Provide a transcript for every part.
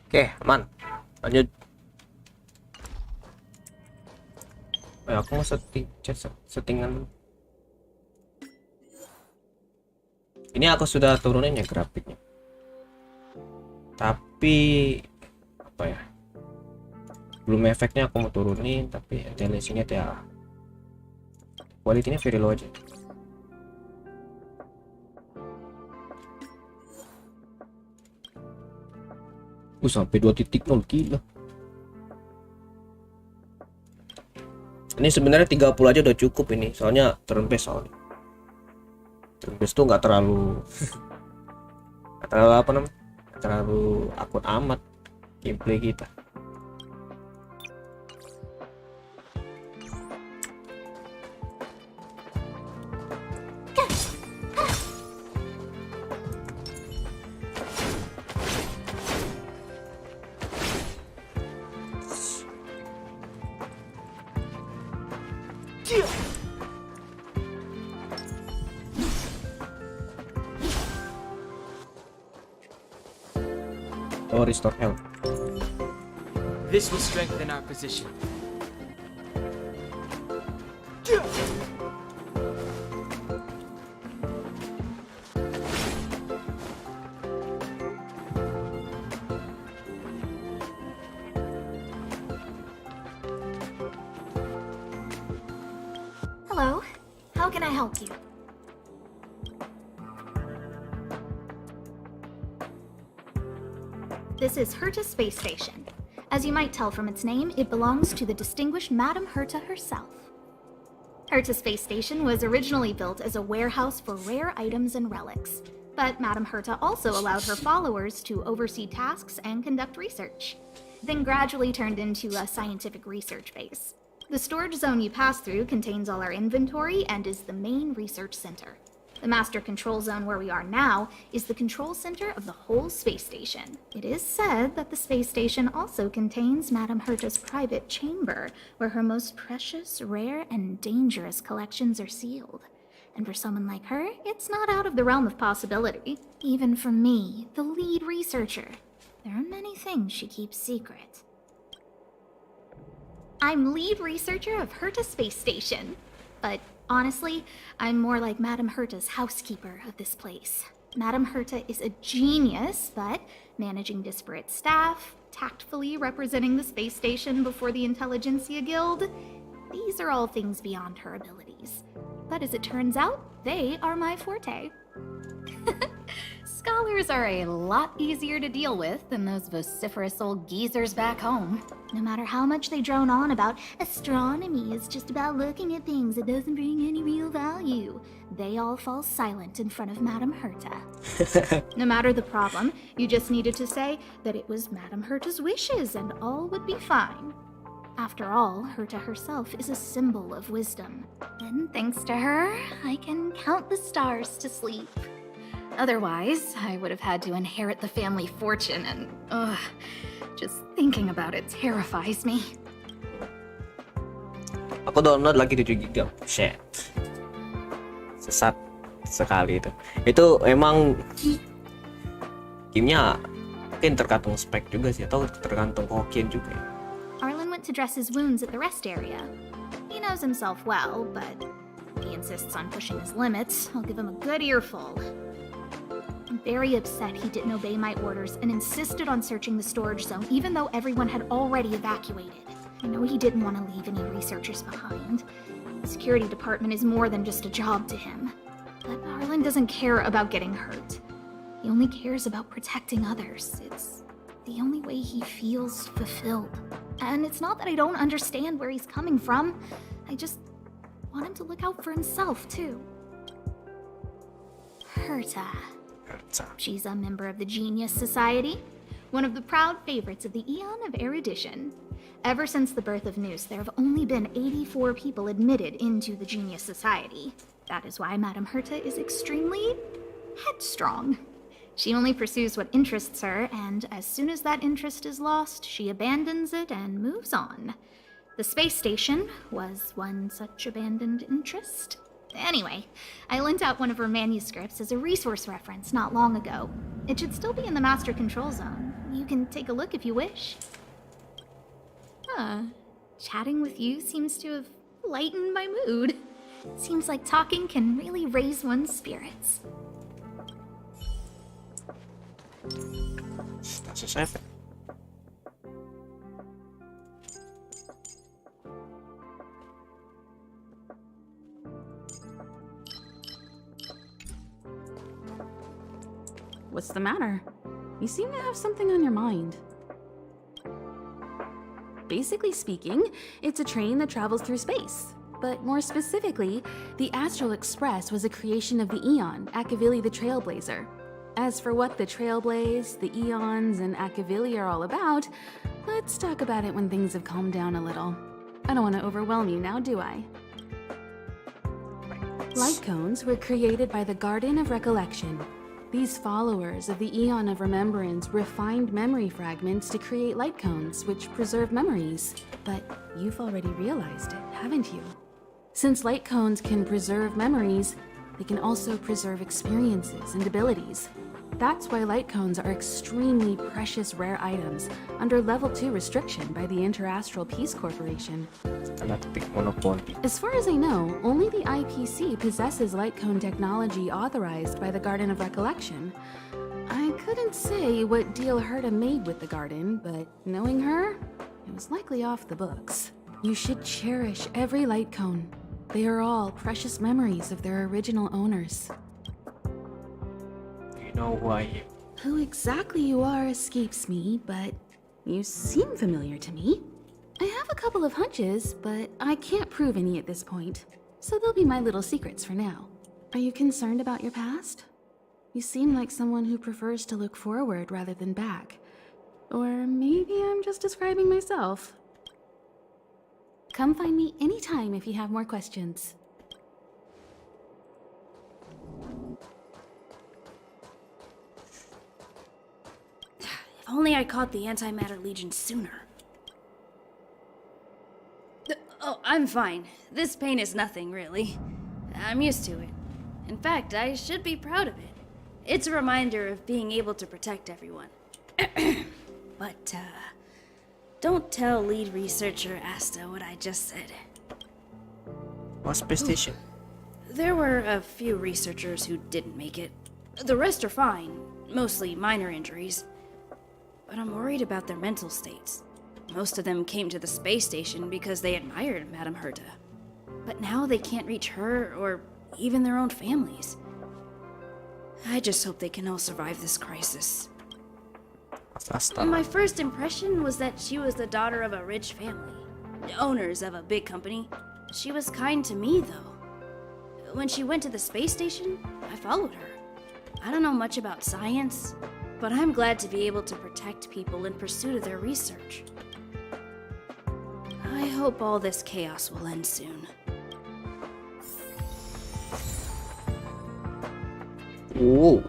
Oke, aman. Lanjut. Aku mau settingan dulu. Ini aku sudah turunin ya grafiknya. Tapi apa ya? Belum efeknya aku mau turunin, tapi LSD-nya ya quality-nya very low aja. Sampai 2.0 gila. Ini sebenarnya 30 aja udah cukup ini, soalnya turn base soalnya. Turn base tuh nggak terlalu nggak terlalu apa namanya? Nggak terlalu akut amat gameplay kita. Oh, restore health. This will strengthen our position. Hello, how can I help you? This is Herta Space Station. As you might tell from its name, it belongs to the distinguished Madame Herta herself. Herta Space Station was originally built as a warehouse for rare items and relics, but Madame Herta also allowed her followers to oversee tasks and conduct research, then gradually turned into a scientific research base. The storage zone you pass through contains all our inventory and is the main research center. The master control zone where we are now is the control center of the whole space station. It is said that the space station also contains Madame Herta's private chamber, where her most precious, rare, and dangerous collections are sealed. And for someone like her, it's not out of the realm of possibility. Even for me, the lead researcher, there are many things she keeps secret. I'm lead researcher of Herta Space Station, but honestly, I'm more like Madame Herta's housekeeper of this place. Madame Herta is a genius, but managing disparate staff, tactfully representing the space station before the Intelligentsia Guild, these are all things beyond her abilities. But as it turns out, they are my forte. Scholars are a lot easier to deal with than those vociferous old geezers back home. No matter how much they drone on about astronomy is just about looking at things, it doesn't bring any real value, they all fall silent in front of Madame Herta. No matter the problem, you just needed to say that it was Madame Herta's wishes and all would be fine. After all, Herta herself is a symbol of wisdom. And thanks to her, I can count the stars to sleep. Otherwise, I would have had to inherit the family fortune and, just thinking about it terrifies me. Aku download lagi 7 GB. Shit. Sesat sekali itu. Itu emang gamenya mungkin tergantung spek juga sih, atau tergantung hokian juga ya. Arlen went to dress his wounds at the rest area. He knows himself well, but if he insists on pushing his limits, I'll give him a good earful. I'm very upset he didn't obey my orders and insisted on searching the storage zone even though everyone had already evacuated. I know he didn't want to leave any researchers behind. The security department is more than just a job to him. But Arlen doesn't care about getting hurt. He only cares about protecting others. It's the only way he feels fulfilled. And it's not that I don't understand where he's coming from. I just want him to look out for himself, too. Herta. She's a member of the Genius Society, one of the proud favorites of the Eon of Erudition. Ever since the birth of Noose, there have only been 84 people admitted into the Genius Society. That is why Madame Herta is extremely headstrong. She only pursues what interests her, and as soon as that interest is lost, she abandons it and moves on. The space station was one such abandoned interest. Anyway, I lent out one of her manuscripts as a resource reference not long ago. It should still be in the master control zone. You can take a look if you wish. Chatting with you seems to have lightened my mood. Seems like talking can really raise one's spirits. Status effect. What's the matter? You seem to have something on your mind. Basically speaking, it's a train that travels through space. But more specifically, the Astral Express was a creation of the Eon, Akavili the Trailblazer. As for what the Trailblaze, the Eons, and Akavili are all about, let's talk about it when things have calmed down a little. I don't want to overwhelm you now, do I? Light cones were created by the Garden of Recollection. These followers of the Eon of Remembrance refined memory fragments to create light cones, which preserve memories. But you've already realized it, haven't you? Since light cones can preserve memories, they can also preserve experiences and abilities. That's why light cones are extremely precious rare items under Level 2 restriction by the Interastral Peace Corporation. Galactic Monopoly. As far as I know, only the IPC possesses light cone technology authorized by the Garden of Recollection. I couldn't say what deal Herta made with the Garden, but knowing her, it was likely off the books. You should cherish every light cone. They are all precious memories of their original owners. You know who I am. Who exactly you are escapes me, but you seem familiar to me. I have a couple of hunches, but I can't prove any at this point, so they'll be my little secrets for now. Are you concerned about your past? You seem like someone who prefers to look forward rather than back. Or maybe I'm just describing myself. Come find me anytime if you have more questions. If only I caught the Antimatter Legion sooner. Oh, I'm fine. This pain is nothing, really. I'm used to it. In fact, I should be proud of it. It's a reminder of being able to protect everyone. But, don't tell lead researcher Asta what I just said. What's space station? There were a few researchers who didn't make it. The rest are fine, mostly minor injuries. But I'm worried about their mental states. Most of them came to the space station because they admired Madame Herta. But now they can't reach her or even their own families. I just hope they can all survive this crisis. Asta. My first impression was that she was the daughter of a rich family, owners of a big company. She was kind to me, though. When she went to the space station, I followed her. I don't know much about science, but I'm glad to be able to protect people in pursuit of their research. I hope all this chaos will end soon. Whoa.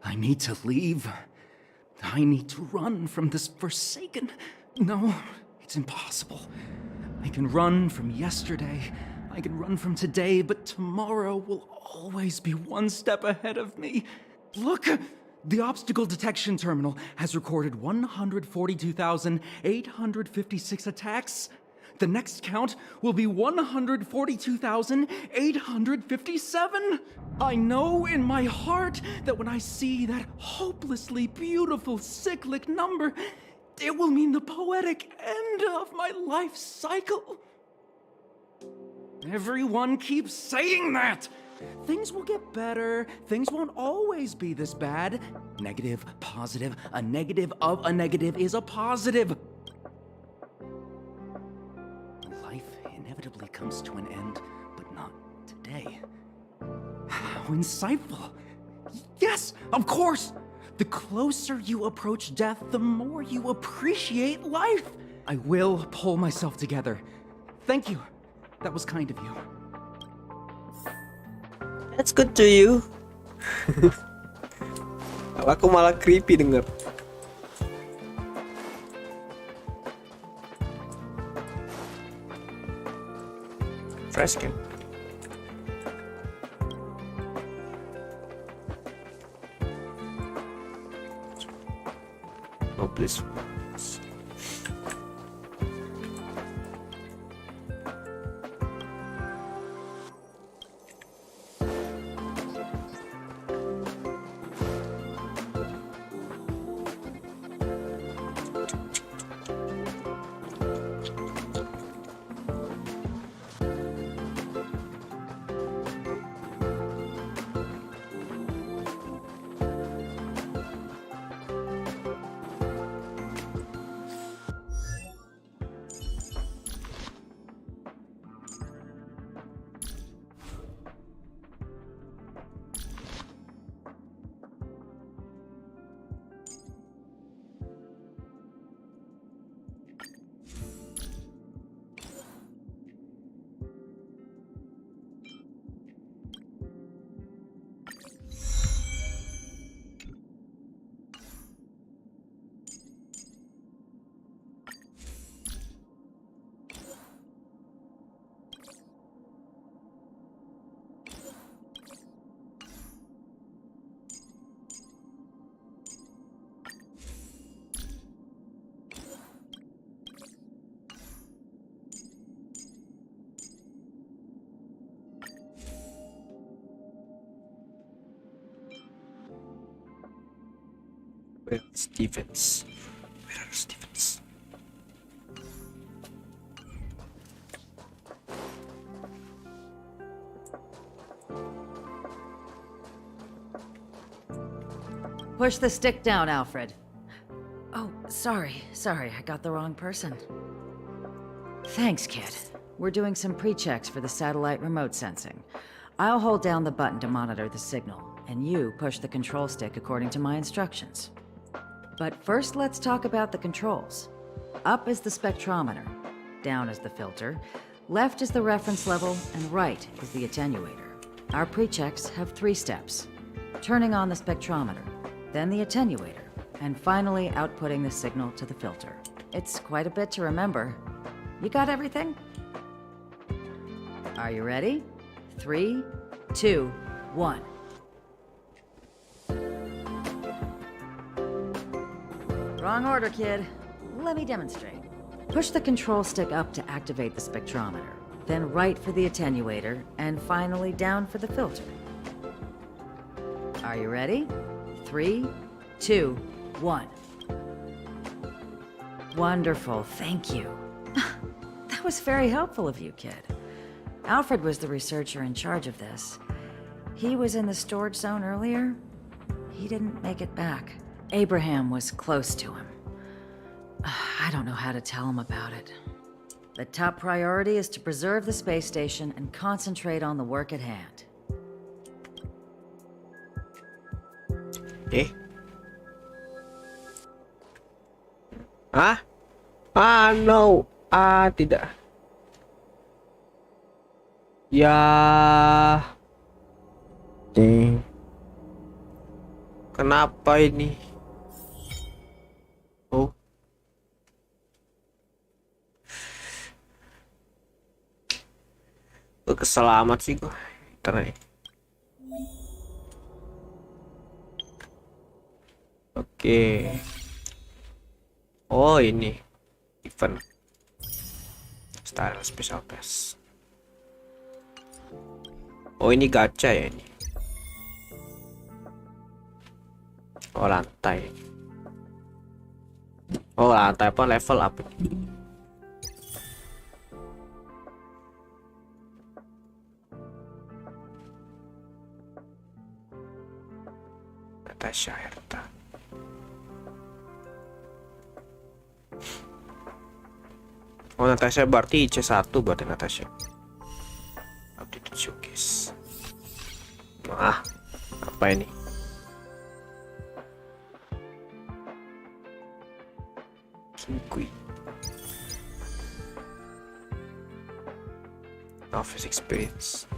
I need to leave. I need to run from this forsaken... No, it's impossible. I can run from yesterday, I can run from today, but tomorrow will always be one step ahead of me. Look! The obstacle detection terminal has recorded 142,856 attacks. The next count will be 142,857. I know in my heart that when I see that hopelessly beautiful cyclic number, it will mean the poetic end of my life cycle. Everyone keeps saying that. Things will get better. Things won't always be this bad. Negative, positive, a negative of a negative is a positive. Life inevitably comes to an end, but not today. How insightful. Yes, of course. The closer you approach death, the more you appreciate life. I will pull myself together. Thank you. That was kind of you. That's good to you. Aku malah creepy denger. Fresh game. Oh please. Where Stevens? Where are Stevens? Push the stick down, Alfred. Oh, sorry, I got the wrong person. Thanks, kid. We're doing some pre-checks for the satellite remote sensing. I'll hold down the button to monitor the signal, and you push the control stick according to my instructions. But first, let's talk about the controls. Up is the spectrometer, down is the filter, left is the reference level, and right is the attenuator. Our pre-checks have 3 steps. Turning on the spectrometer, then the attenuator, and finally outputting the signal to the filter. It's quite a bit to remember. You got everything? Are you ready? 3, 2, 1. Wrong order, kid. Let me demonstrate. Push the control stick up to activate the spectrometer, then right for the attenuator, and finally down for the filter. Are you ready? 3, 2, 1. Wonderful, thank you. That was very helpful of you, kid. Alfred was the researcher in charge of this. He was in the storage zone earlier. He didn't make it back. Abraham was close to him. I don't know how to tell him about it. The top priority is to preserve the space station and concentrate on the work at hand. Hah? No. Tidak. Ya. Kenapa ini? Oh. Gue kesel amat sih gue. Ntar. Oke. Oh ini event Style special pass. Oh ini gacha ya ini. Oh lantai. Oh lantai apa level up. Natasha Herta. Oh Natasha berarti C1 berarti Natasha. Update showcase. Ah, apa ini? Kingui. Office experience.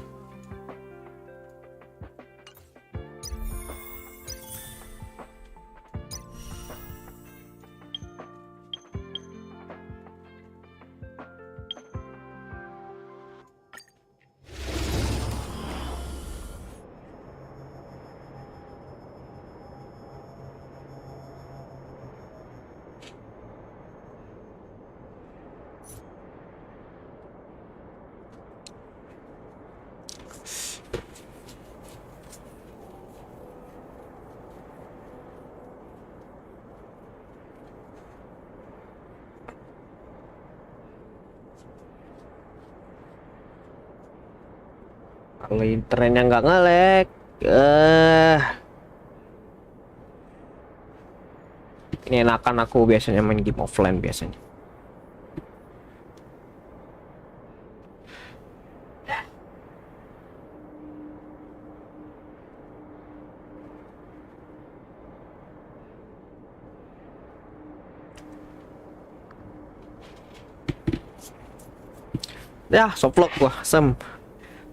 Kalau internetnya nggak ngelek, ini enakan aku biasanya main game offline biasanya. Ya, softlock gua, sem.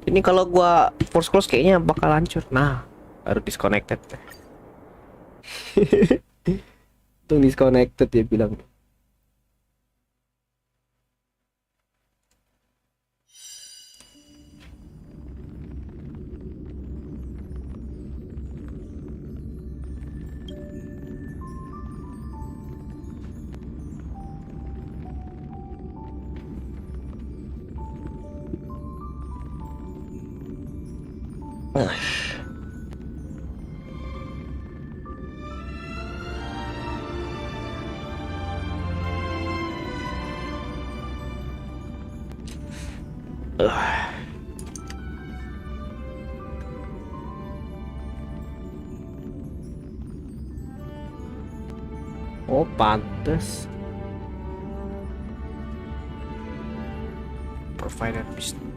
Ini kalau gua force close kayaknya bakal hancur. Nah, baru disconnected. Tuh disconnected dia bilang. Oh, pantes. Provider business.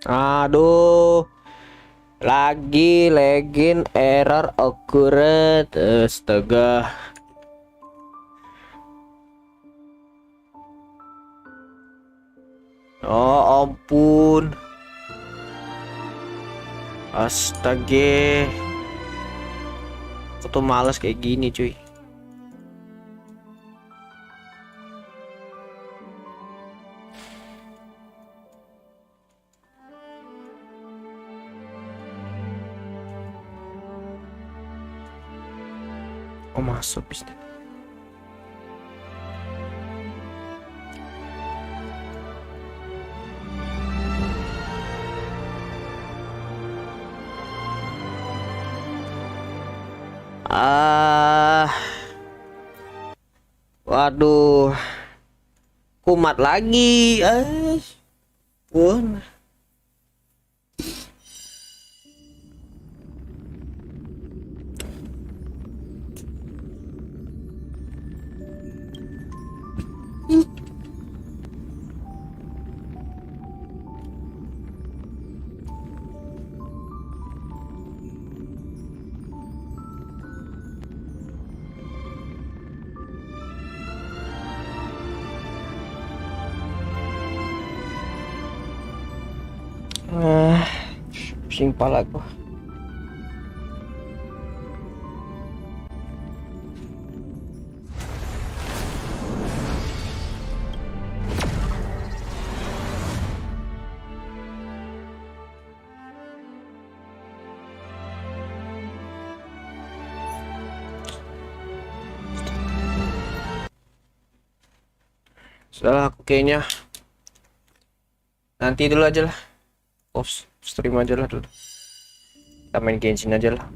Aduh, lagi login error occurred. Astaga. Oh ampun. Astaga. Aku tuh males kayak gini cuy. Oh masuk bisa. Waduh, kumat lagi, pun. Pusing kepala gua. Sudah aku kayaknya nanti dulu aja lah, off stream aja lah dulu, kita main Genshin aja lah.